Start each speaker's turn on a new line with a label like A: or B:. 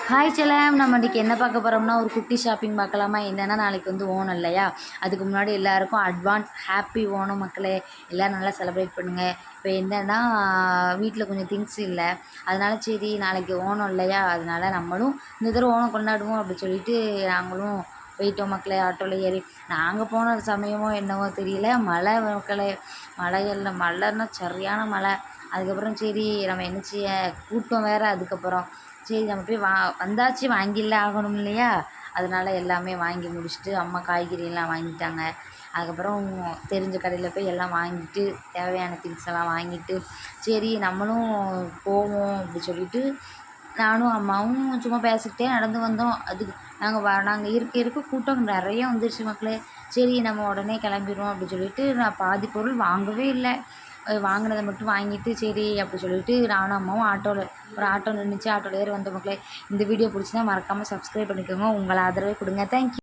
A: Hi செல்லம், நம்ம இன்றைக்கி என்ன பார்க்க போகிறோம்னா ஒரு குட்டி ஷாப்பிங் பார்க்கலாமா? என்னென்னா நாளைக்கு வந்து ஓணம் இல்லையா? அதுக்கு முன்னாடி எல்லாருக்கும் அட்வான்ஸ் ஹாப்பி ஓணம் மக்களே. எல்லோரும் நல்லா செலிப்ரேட் பண்ணுங்கள். இப்போ என்னென்னா வீட்டில் கொஞ்சம் திங்ஸ் இல்லை, அதனால சரி நாளைக்கு ஓணம் இல்லையா, அதனால நம்மளும் இந்த தடவை ஓணம் கொண்டாடுவோம் அப்படின்னு சொல்லிட்டு நாங்களும் போயிட்டோம் மக்களே. ஆட்டோவில் ஏறி நாங்கள் போன சமயமோ என்னவோ தெரியல, மழை மக்களே. மழைன்னா சரியான மழை. அதுக்கப்புறம் சரி நம்ம என்ன செய்ய, கூட்டம் வேறு. அதுக்கப்புறம் சரி நம்ம போய் வந்தாச்சு, வாங்கிடல ஆகணும் இல்லையா? அதனால் எல்லாமே வாங்கி முடிச்சுட்டு அம்மா காய்கறியெல்லாம் வாங்கிட்டாங்க. அதுக்கப்புறம் தெரிஞ்ச கடையில் போய் எல்லாம் வாங்கிட்டு தேவையான திங்ஸ் எல்லாம் வாங்கிட்டு சரி நம்மளும் போவோம் அப்படி சொல்லிட்டு நானும் அம்மாவும் சும்மா பேசிக்கிட்டே நடந்து வந்தோம். அதுக்கு நாங்கள் இருக்க கூட்டம் நிறைய வந்துருச்சு மக்களே. சரி நம்ம உடனே கிளம்பிடுவோம் அப்படி சொல்லிட்டு நான் பாதி பொருள் வாங்கவே இல்லை. வாங்கினதை மட்டும் வாங்கிட்டு சரி அப்படி சொல்லிட்டு நானும் அம்மாவும் ஒரு ஆட்டோ நின்றுச்சு, ஆட்டோவில் ஏறி வந்த மக்களே. இந்த வீடியோ பிடிச்சினா மறக்காமல் சப்ஸ்கிரைப் பண்ணிக்கோங்க. உங்கள் ஆதரவை கொடுங்க. தேங்க்யூ.